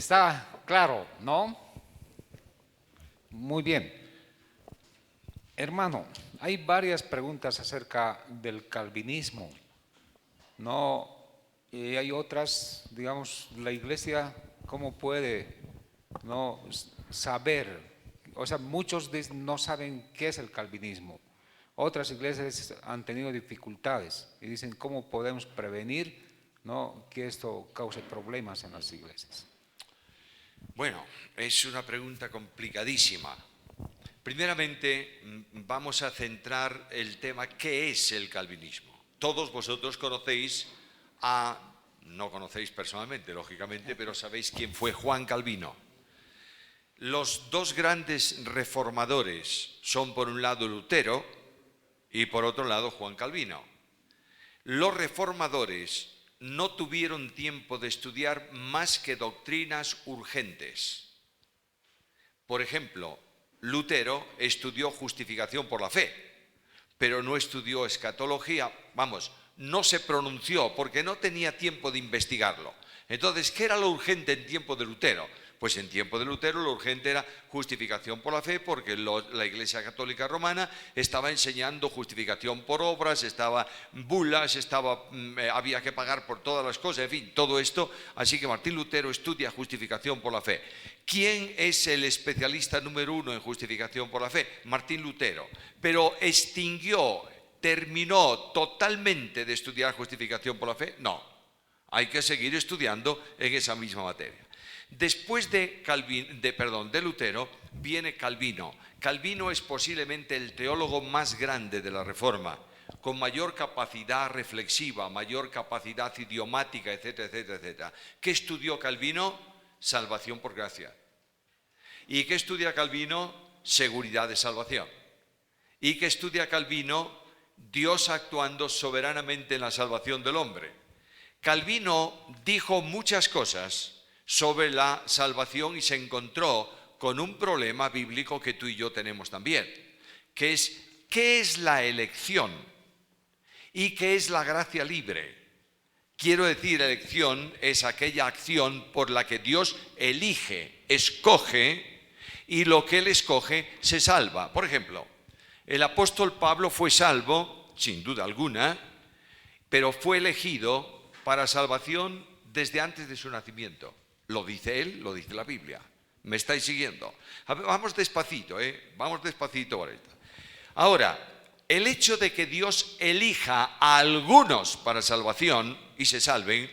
Está claro, ¿no? Muy bien. Hermano, hay varias preguntas acerca del calvinismo, ¿no? Y hay otras, digamos, la iglesia, ¿cómo puede no saber? O sea, muchos no saben qué es el calvinismo. Otras iglesias han tenido dificultades y dicen, ¿cómo podemos prevenir, no, que esto cause problemas en las iglesias? Bueno, es una pregunta complicadísima. Primeramente, vamos a centrar el tema, ¿qué es el calvinismo? Todos vosotros conocéis no conocéis personalmente, lógicamente, pero sabéis quién fue Juan Calvino. Los dos grandes reformadores son, por un lado, Lutero y por otro lado, Juan Calvino. Los reformadores no tuvieron tiempo de estudiar más que doctrinas urgentes. Por ejemplo, Lutero estudió justificación por la fe, pero no estudió escatología, no se pronunció porque no tenía tiempo de investigarlo. Entonces, ¿qué era lo urgente en tiempo de Lutero? Pues en tiempo de Lutero lo urgente era justificación por la fe, porque la Iglesia Católica Romana estaba enseñando justificación por obras, estaba bulas, había que pagar por todas las cosas, en fin, todo esto. Así que Martín Lutero estudia justificación por la fe. ¿Quién es el especialista número uno en justificación por la fe? Martín Lutero. Pero terminó totalmente de estudiar justificación por la fe. No, hay que seguir estudiando en esa misma materia. Después de Lutero viene Calvino. Calvino es posiblemente el teólogo más grande de la Reforma, con mayor capacidad reflexiva, mayor capacidad idiomática, etcétera, etcétera, etcétera. ¿Qué estudió Calvino? Salvación por gracia. ¿Y qué estudia Calvino? Seguridad de salvación. ¿Y qué estudia Calvino? Dios actuando soberanamente en la salvación del hombre. Calvino dijo muchas cosas sobre la salvación y se encontró con un problema bíblico que tú y yo tenemos también, que es ¿qué es la elección? ¿Y qué es la gracia libre? Quiero decir, elección es aquella acción por la que Dios elige, escoge, y lo que Él escoge se salva. Por ejemplo, el apóstol Pablo fue salvo, sin duda alguna, pero fue elegido para salvación desde antes de su nacimiento. Lo dice él, lo dice la Biblia. ¿Me estáis siguiendo? Vamos despacito, vamos despacito por esto. Ahora, el hecho de que Dios elija a algunos para salvación y se salven,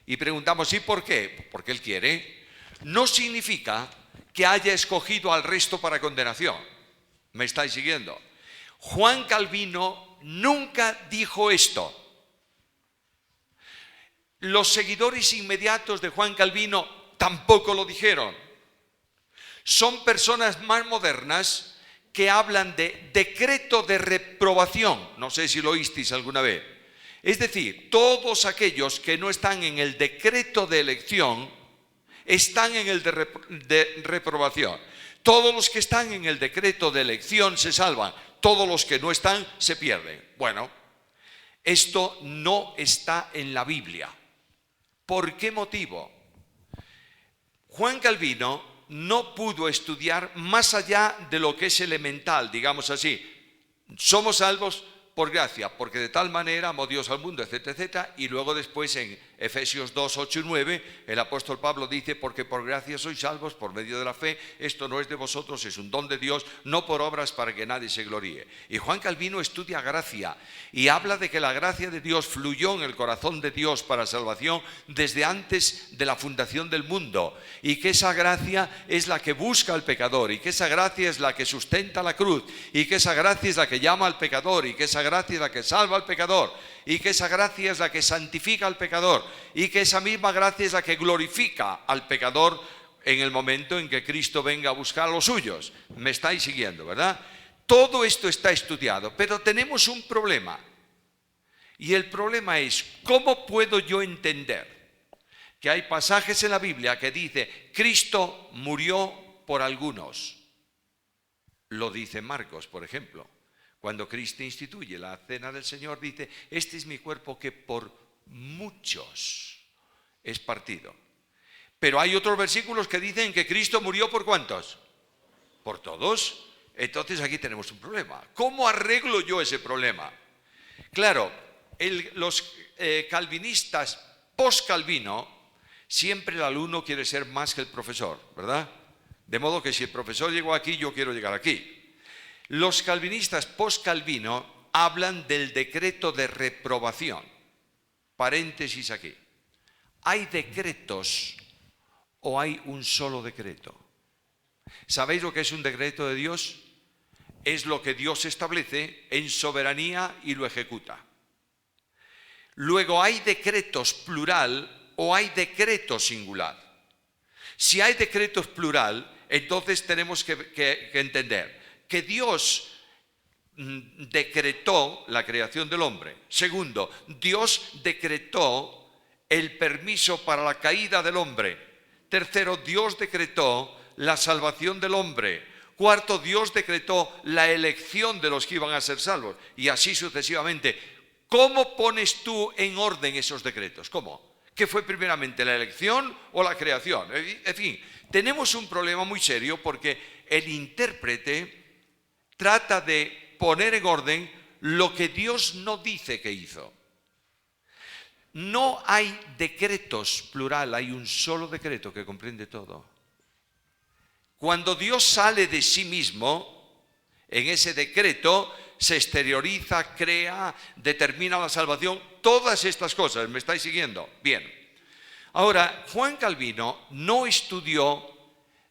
y preguntamos, ¿y por qué? Porque Él quiere, no significa que haya escogido al resto para condenación. ¿Me estáis siguiendo? Juan Calvino nunca dijo esto. Los seguidores inmediatos de Juan Calvino tampoco lo dijeron. Son personas más modernas que hablan de decreto de reprobación. No sé si lo oísteis alguna vez. Es decir, todos aquellos que no están en el decreto de elección están en el de reprobación. Todos los que están en el decreto de elección se salvan. Todos los que no están se pierden. Bueno, esto no está en la Biblia. ¿Por qué motivo? Juan Calvino no pudo estudiar más allá de lo que es elemental, digamos así. Somos salvos por gracia, porque de tal manera amó Dios al mundo, etcétera, etcétera. Y luego después en Efesios 2, 8 y 9, el apóstol Pablo dice, porque por gracia sois salvos por medio de la fe, esto no es de vosotros, es un don de Dios, no por obras para que nadie se gloríe. Y Juan Calvino estudia gracia y habla de que la gracia de Dios fluyó en el corazón de Dios para salvación desde antes de la fundación del mundo, y que esa gracia es la que busca al pecador, y que esa gracia es la que sustenta la cruz, y que esa gracia es la que llama al pecador, y que esa gracia es la que salva al pecador, y que esa gracia es la que santifica al pecador, y que esa misma gracia es la que glorifica al pecador en el momento en que Cristo venga a buscar a los suyos. Me estáis siguiendo, ¿verdad? Todo esto está estudiado, pero tenemos un problema. Y el problema es, ¿cómo puedo yo entender que hay pasajes en la Biblia que dice, Cristo murió por algunos? Lo dice Marcos, por ejemplo. Cuando Cristo instituye la cena del Señor, dice, este es mi cuerpo que por muchos es partido. Pero hay otros versículos que dicen que Cristo murió ¿por cuántos? Por todos. Entonces aquí tenemos un problema. ¿Cómo arreglo yo ese problema? Claro, los calvinistas post-Calvino, siempre el alumno quiere ser más que el profesor, ¿verdad? De modo que si el profesor llegó aquí, yo quiero llegar aquí. Los calvinistas post-Calvino hablan del decreto de reprobación. Paréntesis aquí. ¿Hay decretos o hay un solo decreto? ¿Sabéis lo que es un decreto de Dios? Es lo que Dios establece en soberanía y lo ejecuta. Luego, ¿hay decretos plural o hay decretos singular? Si hay decretos plural, entonces tenemos que entender que Dios decretó la creación del hombre. Segundo, Dios decretó el permiso para la caída del hombre. Tercero, Dios decretó la salvación del hombre. Cuarto, Dios decretó la elección de los que iban a ser salvos. Y así sucesivamente. ¿Cómo pones tú en orden esos decretos? ¿Cómo? ¿Qué fue primeramente, la elección o la creación? En fin, tenemos un problema muy serio porque el intérprete trata de poner en orden lo que Dios no dice que hizo. No hay decretos plural, hay un solo decreto que comprende todo. Cuando Dios sale de sí mismo, en ese decreto se exterioriza, crea, determina la salvación, todas estas cosas. ¿Me estáis siguiendo? Bien. Ahora, Juan Calvino no estudió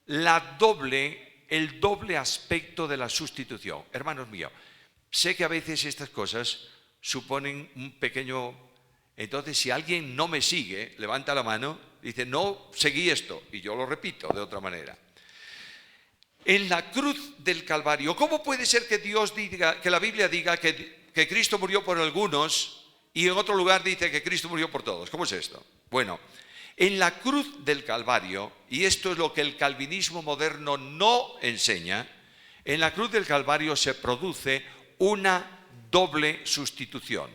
el doble aspecto de la sustitución. Hermanos míos, sé que a veces estas cosas suponen un pequeño... Entonces, si alguien no me sigue, levanta la mano, dice, no seguí esto, y yo lo repito de otra manera. En la cruz del Calvario, ¿cómo puede ser que Dios diga, que la Biblia diga que Cristo murió por algunos y en otro lugar dice que Cristo murió por todos? ¿Cómo es esto? Bueno, en la cruz del Calvario, y esto es lo que el calvinismo moderno no enseña, en la cruz del Calvario se produce una doble sustitución,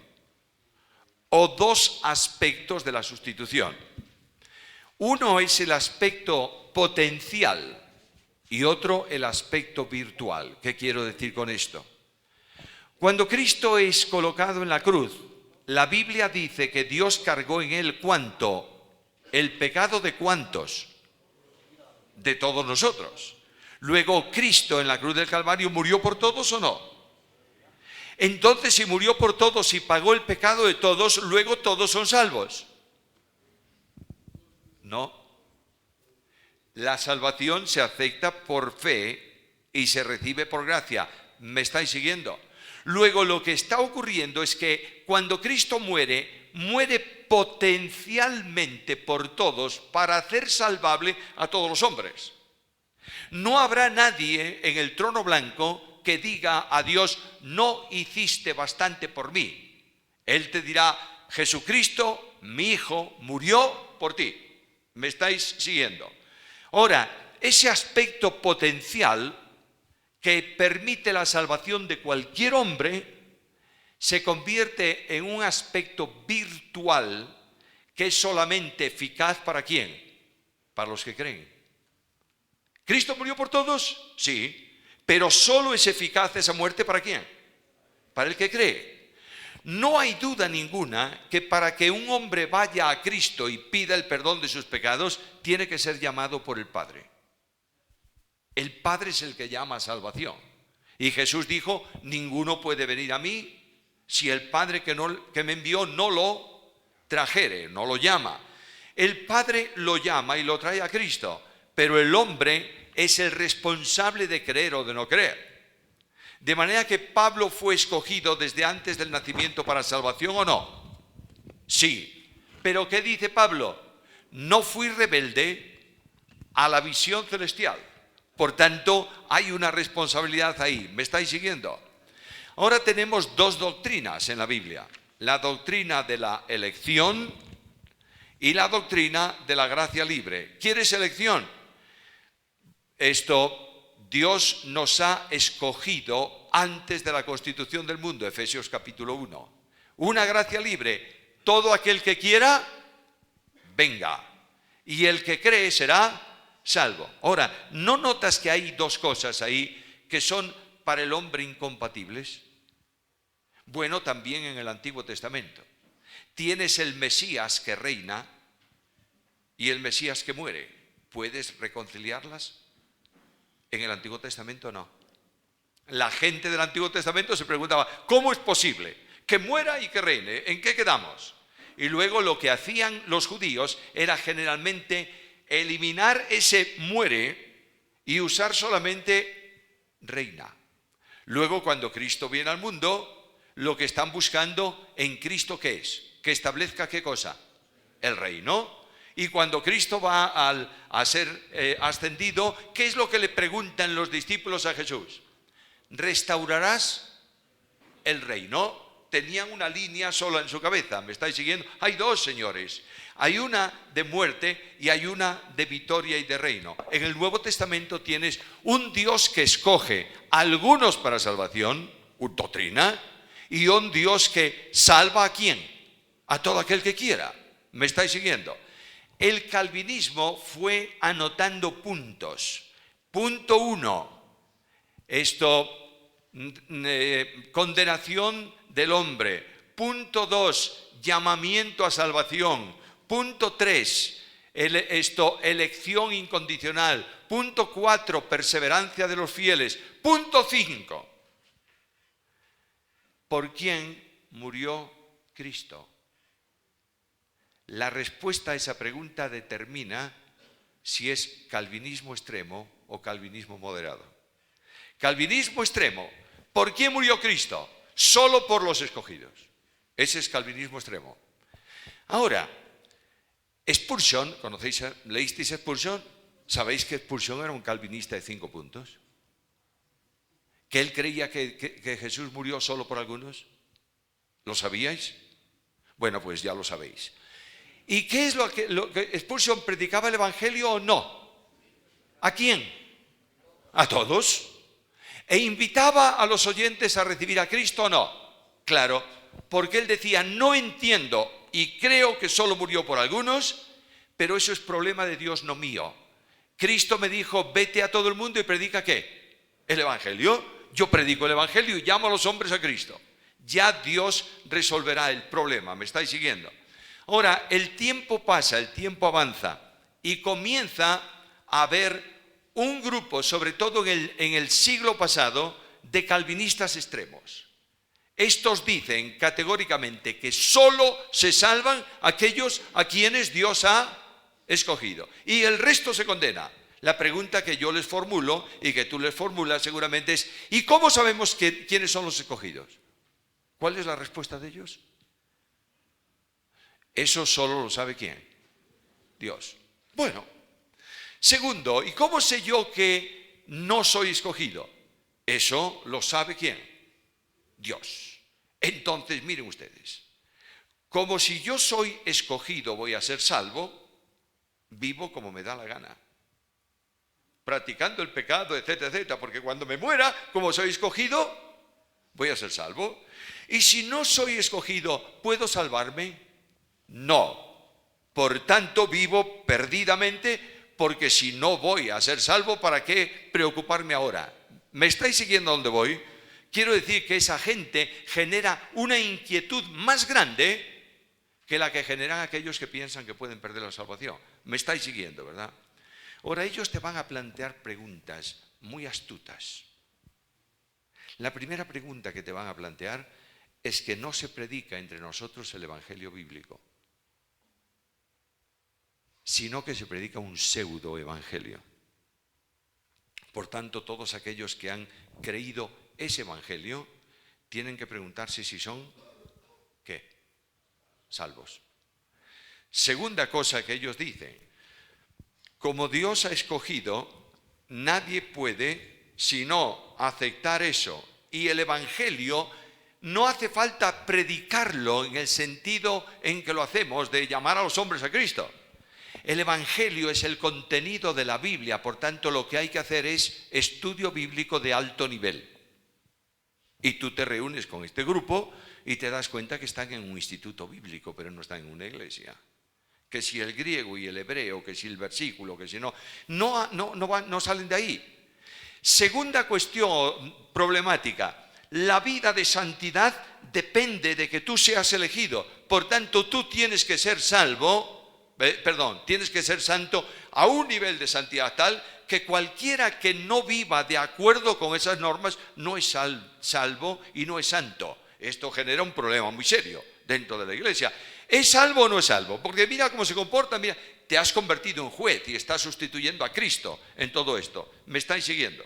o dos aspectos de la sustitución. Uno es el aspecto potencial y otro el aspecto virtual. ¿Qué quiero decir con esto? Cuando Cristo es colocado en la cruz, la Biblia dice que Dios cargó en él ¿cuánto? ¿El pecado de cuántos? De todos nosotros. Luego, ¿Cristo en la cruz del Calvario murió por todos o no? Entonces, si murió por todos y pagó el pecado de todos, luego todos son salvos. No. La salvación se acepta por fe y se recibe por gracia. ¿Me estáis siguiendo? Luego, lo que está ocurriendo es que cuando Cristo muere, muere potencialmente por todos para hacer salvable a todos los hombres. No habrá nadie en el trono blanco que diga a Dios, no hiciste bastante por mí. Él te dirá, Jesucristo, mi Hijo, murió por ti. ¿Me estáis siguiendo? Ahora, ese aspecto potencial que permite la salvación de cualquier hombre se convierte en un aspecto virtual que es solamente eficaz ¿para quién? Para los que creen. ¿Cristo murió por todos? Sí. Pero solo es eficaz esa muerte ¿para quién? Para el que cree. No hay duda ninguna que para que un hombre vaya a Cristo y pida el perdón de sus pecados, tiene que ser llamado por el Padre. El Padre es el que llama a salvación. Y Jesús dijo, ninguno puede venir a mí si el Padre que me envió no lo trajere, no lo llama. El Padre lo llama y lo trae a Cristo, pero el hombre es el responsable de creer o de no creer. De manera que Pablo fue escogido desde antes del nacimiento para salvación, ¿o no? Sí. Pero ¿qué dice Pablo? No fui rebelde a la visión celestial. Por tanto, hay una responsabilidad ahí. ¿Me estáis siguiendo? Ahora tenemos dos doctrinas en la Biblia. La doctrina de la elección y la doctrina de la gracia libre. ¿Quieres elección? Dios nos ha escogido antes de la constitución del mundo, Efesios capítulo 1. Una gracia libre, todo aquel que quiera, venga. y el que cree será salvo. Ahora, ¿no notas que hay dos cosas ahí que son para el hombre incompatibles? Bueno, también en el Antiguo Testamento. Tienes el Mesías que reina y el Mesías que muere. ¿Puedes reconciliarlas? En el Antiguo Testamento no. La gente del Antiguo Testamento se preguntaba, ¿cómo es posible que muera y que reine? ¿En qué quedamos? Y luego lo que hacían los judíos era generalmente eliminar ese muere y usar solamente reina. Luego, cuando Cristo viene al mundo, lo que están buscando en Cristo, ¿qué es? Que establezca ¿qué cosa? El reino. Y cuando Cristo va a ser ascendido, ¿qué es lo que le preguntan los discípulos a Jesús? ¿Restaurarás el reino? Tenían una línea sola en su cabeza, ¿me estáis siguiendo? Hay dos, señores. Hay una de muerte y hay una de victoria y de reino. En el Nuevo Testamento tienes un Dios que escoge a algunos para salvación, doctrina, y un Dios que salva ¿a quién? A todo aquel que quiera. ¿Me estáis siguiendo? El calvinismo fue anotando puntos. Punto 1, condenación del hombre. Punto 2, llamamiento a salvación. Punto 3, elección incondicional. Punto 4, perseverancia de los fieles. Punto 5, ¿por quién murió Cristo? La respuesta a esa pregunta determina si es calvinismo extremo o calvinismo moderado. Calvinismo extremo, ¿por quién murió Cristo? Solo por los escogidos. Ese es calvinismo extremo. Ahora, Spurgeon, ¿conocéis? ¿Leísteis Spurgeon? ¿Sabéis que Spurgeon era un calvinista de 5 puntos? ¿Que él creía que Jesús murió solo por algunos? ¿Lo sabíais? Bueno, pues ya lo sabéis. ¿Y qué es lo que Spurgeon predicaba el Evangelio o no? ¿A quién? A todos. ¿E invitaba a los oyentes a recibir a Cristo o no? Claro, porque él decía, no entiendo y creo que solo murió por algunos, pero eso es problema de Dios, no mío. Cristo me dijo, vete a todo el mundo y predica ¿qué? El Evangelio. Yo predico el Evangelio y llamo a los hombres a Cristo. Ya Dios resolverá el problema, ¿me estáis siguiendo? Ahora, el tiempo pasa, el tiempo avanza y comienza a haber un grupo, sobre todo en el siglo pasado, de calvinistas extremos. Estos dicen categóricamente que solo se salvan aquellos a quienes Dios ha escogido y el resto se condena. La pregunta que yo les formulo y que tú les formulas seguramente es, ¿y cómo sabemos quiénes son los escogidos? ¿Cuál es la respuesta de ellos? Eso solo lo sabe ¿quién? Dios. Bueno, segundo, ¿y cómo sé yo que no soy escogido? Eso lo sabe ¿quién? Dios. Entonces, miren ustedes, como si yo soy escogido voy a ser salvo, vivo como me da la gana, practicando el pecado, etcétera, etcétera, porque cuando me muera, como soy escogido, voy a ser salvo. Y si no soy escogido, ¿puedo salvarme? No. Por tanto, vivo perdidamente, porque si no voy a ser salvo, ¿para qué preocuparme ahora? ¿Me estáis siguiendo a dónde voy? Quiero decir que esa gente genera una inquietud más grande que la que generan aquellos que piensan que pueden perder la salvación. ¿Me estáis siguiendo, verdad? Ahora, ellos te van a plantear preguntas muy astutas. La primera pregunta que te van a plantear es que no se predica entre nosotros el Evangelio bíblico, sino que se predica un pseudo-evangelio. Por tanto, todos aquellos que han creído ese evangelio tienen que preguntarse si son, ¿qué? Salvos. Segunda cosa que ellos dicen, como Dios ha escogido, nadie puede sino aceptar eso. Y el evangelio no hace falta predicarlo en el sentido en que lo hacemos de llamar a los hombres a Cristo. El evangelio es el contenido de la Biblia, por tanto lo que hay que hacer es estudio bíblico de alto nivel. Y tú te reúnes con este grupo y te das cuenta que están en un instituto bíblico, pero no están en una iglesia. que si el griego y el hebreo, que si el versículo, que si no salen de ahí. Segunda cuestión problemática, la vida de santidad depende de que tú seas elegido, por tanto tú tienes que ser tienes que ser santo a un nivel de santidad tal que cualquiera que no viva de acuerdo con esas normas no es salvo y no es santo. Esto genera un problema muy serio dentro de la iglesia. ¿Es salvo o no es salvo? Porque mira cómo se comporta, mira, te has convertido en juez y estás sustituyendo a Cristo en todo esto. ¿Me estáis siguiendo?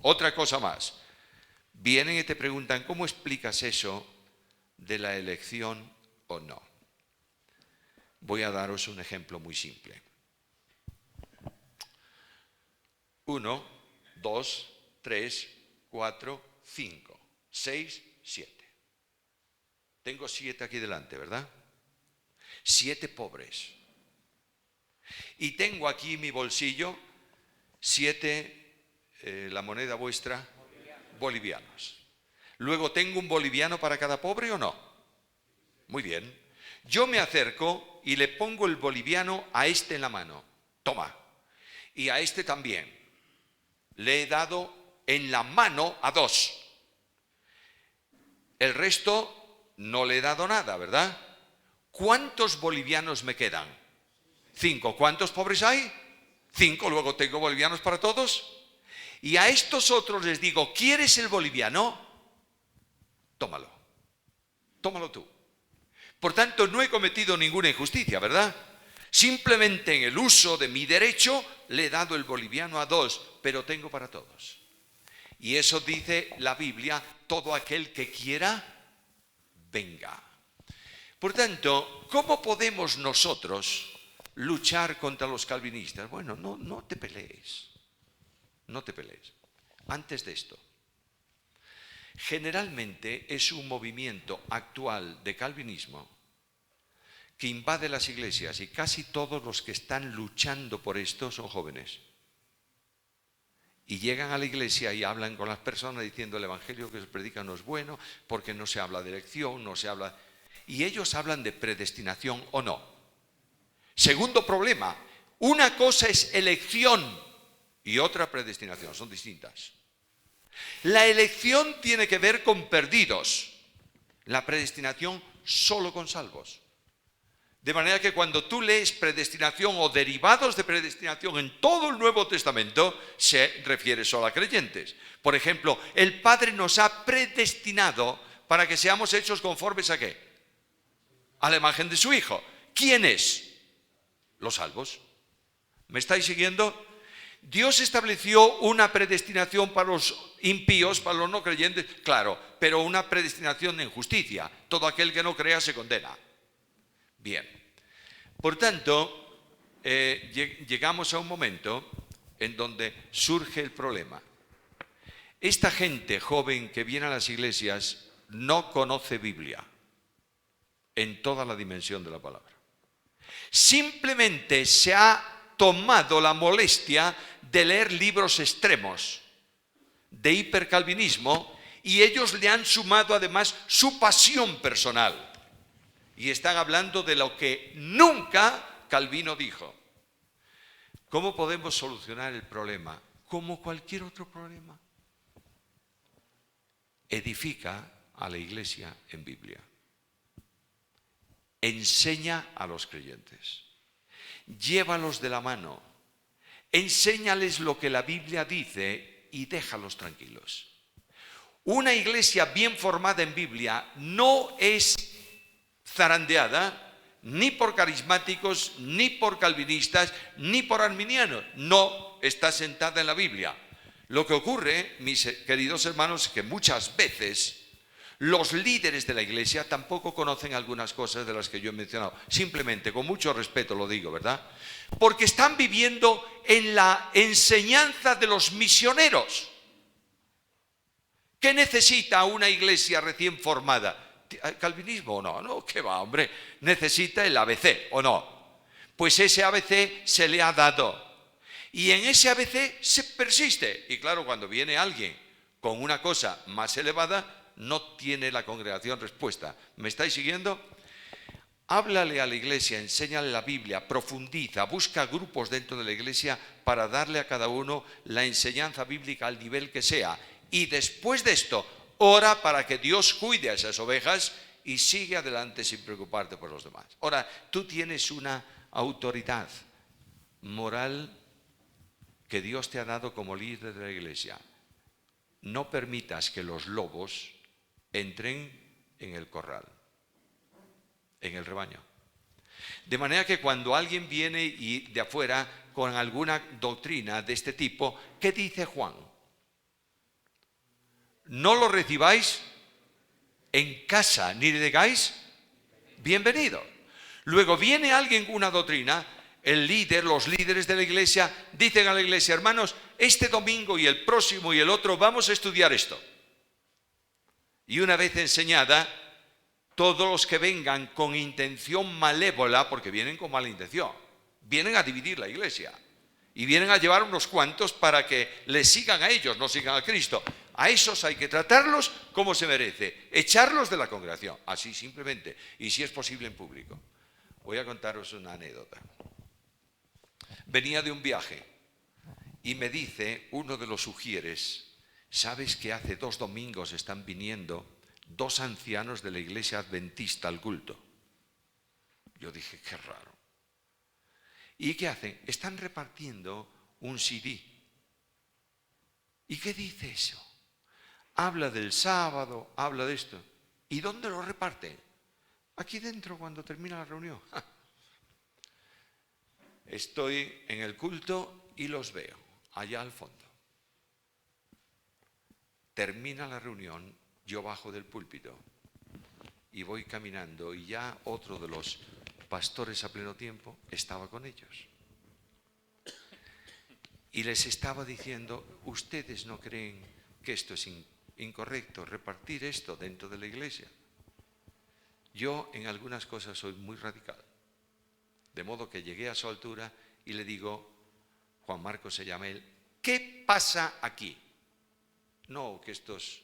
Otra cosa más. Vienen y te preguntan, ¿cómo explicas eso de la elección o no? Voy a daros un ejemplo muy simple. 1, 2, 3, 4, 5, 6, 7. Tengo 7 aquí delante, ¿verdad? 7 pobres. Y tengo aquí en mi bolsillo 7, la moneda vuestra, bolivianos. Luego, ¿tengo un boliviano para cada pobre o no? Muy bien. Yo me acerco y le pongo el boliviano a este en la mano. Toma. Y a este también. Le he dado en la mano a 2. El resto no le he dado nada, ¿verdad? ¿Cuántos bolivianos me quedan? 5. ¿Cuántos pobres hay? 5. Luego tengo bolivianos para todos. Y a estos otros les digo, ¿quieres el boliviano? Tómalo. Tómalo tú. Por tanto, no he cometido ninguna injusticia, ¿verdad? Simplemente en el uso de mi derecho le he dado el boliviano a 2, pero tengo para todos. Y eso dice la Biblia, todo aquel que quiera, venga. Por tanto, ¿cómo podemos nosotros luchar contra los calvinistas? Bueno, no te pelees. No te pelees. Antes de esto, generalmente es un movimiento actual de calvinismo que invade las iglesias y casi todos los que están luchando por esto son jóvenes. Y llegan a la iglesia y hablan con las personas diciendo el evangelio que se predica no es bueno porque no se habla de elección, no se habla... Y ellos hablan de predestinación o no. Segundo problema, una cosa es elección y otra predestinación, son distintas. La elección tiene que ver con perdidos, la predestinación solo con salvos. De manera que cuando tú lees predestinación o derivados de predestinación en todo el Nuevo Testamento, se refiere solo a creyentes. Por ejemplo, el Padre nos ha predestinado para que seamos hechos conformes ¿a qué? A la imagen de su Hijo. ¿Quién es? Los salvos. ¿Me estáis siguiendo? Dios estableció una predestinación para los impíos, para los no creyentes, claro, pero una predestinación en justicia. Todo aquel que no crea se condena. Bien. Por tanto, llegamos a un momento en donde surge el problema. Esta gente joven que viene a las iglesias no conoce Biblia en toda la dimensión de la palabra. Simplemente se ha tomado la molestia de leer libros extremos de hipercalvinismo y ellos le han sumado además su pasión personal y están hablando de lo que nunca Calvino dijo. ¿Cómo podemos solucionar el problema? Como cualquier otro problema. Edifica a la iglesia en Biblia. Enseña a los creyentes. Llévalos de la mano, enséñales lo que la Biblia dice y déjalos tranquilos. Una iglesia bien formada en Biblia no es zarandeada ni por carismáticos, ni por calvinistas, ni por arminianos. No está sentada en la Biblia. Lo que ocurre, mis queridos hermanos, es que muchas veces los líderes de la iglesia tampoco conocen algunas cosas de las que yo he mencionado. Simplemente, con mucho respeto lo digo, ¿verdad? Porque están viviendo en la enseñanza de los misioneros. ¿Qué necesita una iglesia recién formada? ¿Calvinismo o no? No, ¿qué va, hombre? Necesita el ABC, ¿o no? Pues ese ABC se le ha dado. Y en ese ABC se persiste. Y claro, cuando viene alguien con una cosa más elevada, no tiene la congregación respuesta. ¿Me estáis siguiendo? Háblale a la iglesia, enséñale la Biblia, profundiza, busca grupos dentro de la iglesia para darle a cada uno la enseñanza bíblica al nivel que sea. Y después de esto, ora para que Dios cuide a esas ovejas y sigue adelante sin preocuparte por los demás. Ahora, tú tienes una autoridad moral que Dios te ha dado como líder de la iglesia. No permitas que los lobos entren en el corral, en el rebaño. De manera que cuando alguien viene de afuera con alguna doctrina de este tipo, ¿qué dice Juan? No lo recibáis en casa, ni le digáis bienvenido. Luego viene alguien con una doctrina, el líder, los líderes de la iglesia, dicen a la iglesia: hermanos, este domingo y el próximo y el otro vamos a estudiar esto. Y una vez enseñada, todos los que vengan con intención malévola, porque vienen con mala intención, vienen a dividir la iglesia y vienen a llevar unos cuantos para que les sigan a ellos, no sigan a Cristo. A esos hay que tratarlos como se merece, echarlos de la congregación, así simplemente, y si es posible en público. Voy a contaros una anécdota. Venía de un viaje y me dice uno de los sugieres: ¿sabes que hace 2 domingos están viniendo 2 ancianos de la iglesia adventista al culto? Yo dije: qué raro. ¿Y qué hacen? Están repartiendo un CD. ¿Y qué dice eso? Habla del sábado, habla de esto. ¿Y dónde lo reparten? Aquí dentro, cuando termina la reunión. Estoy en el culto y los veo allá al fondo. Termina la reunión, yo bajo del púlpito y voy caminando, y ya otro de los pastores a pleno tiempo estaba con ellos. Y les estaba diciendo: ¿ustedes no creen que esto es incorrecto, repartir esto dentro de la iglesia? Yo en algunas cosas soy muy radical. De modo que llegué a su altura y le digo: Juan Marcos se llama él, ¿qué pasa aquí? No, que estos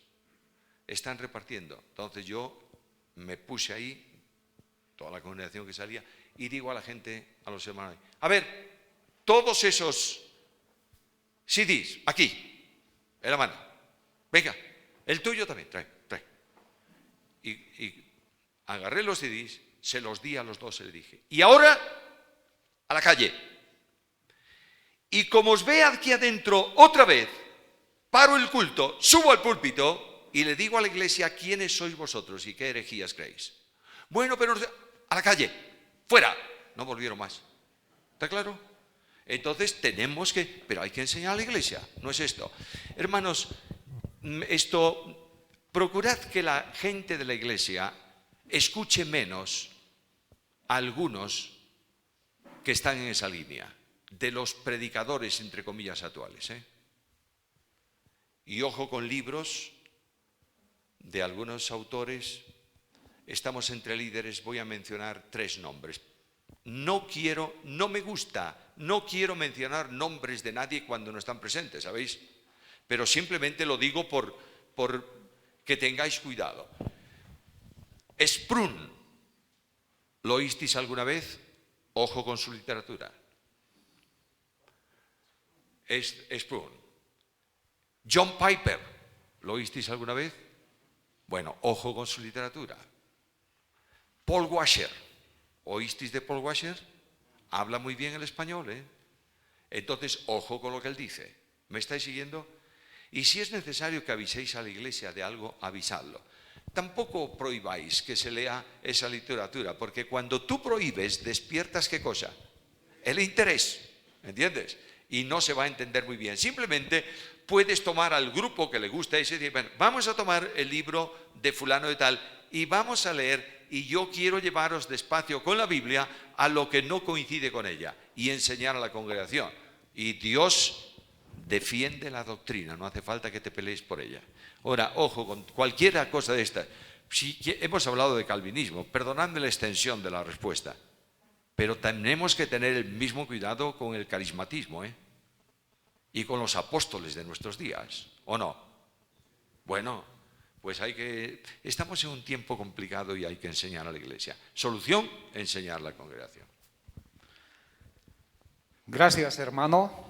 están repartiendo. Entonces yo me puse ahí, toda la congregación que salía, y digo a la gente, a los hermanos: a ver, todos esos CDs, aquí, en la mano. Venga, el tuyo también, trae. Y agarré los CDs, se los di a los 2 y le dije: y ahora, a la calle. Y como os vea aquí adentro otra vez, paro el culto, subo al púlpito y le digo a la iglesia: ¿quiénes sois vosotros y qué herejías creéis? Bueno, pero a la calle, fuera. No volvieron más. ¿Está claro? Entonces tenemos que, pero hay que enseñar a la iglesia, no es esto. Hermanos, procurad que la gente de la iglesia escuche menos a algunos que están en esa línea, de los predicadores, entre comillas, actuales. Y ojo con libros de algunos autores. Estamos entre líderes, voy a mencionar 3 nombres. No me gusta, no quiero mencionar nombres de nadie cuando no están presentes, ¿sabéis? Pero simplemente lo digo por que tengáis cuidado. Spurgeon, ¿lo oísteis alguna vez? Ojo con su literatura. Spurgeon. John Piper, ¿lo oísteis alguna vez? Bueno, ojo con su literatura. Paul Washer, ¿oísteis de Paul Washer? Habla muy bien el español, ¿eh? Entonces, ojo con lo que él dice. ¿Me estáis siguiendo? Y si es necesario que aviséis a la iglesia de algo, avisadlo. Tampoco prohibáis que se lea esa literatura, porque cuando tú prohíbes, despiertas ¿qué cosa? El interés, ¿entiendes? Y no se va a entender muy bien. Simplemente puedes tomar al grupo que le gusta ese y decir: bueno, vamos a tomar el libro de fulano de tal y vamos a leer, y yo quiero llevaros despacio con la Biblia a lo que no coincide con ella y enseñar a la congregación. Y Dios defiende la doctrina, no hace falta que te pelees por ella. Ahora, ojo con cualquier cosa de esta. Si hemos hablado de calvinismo, perdonadme la extensión de la respuesta, pero tenemos que tener el mismo cuidado con el carismatismo, y con los apóstoles de nuestros días, ¿o no? Bueno, Pues estamos en un tiempo complicado y hay que enseñar a la Iglesia. Solución, enseñar a la congregación. Gracias, hermano.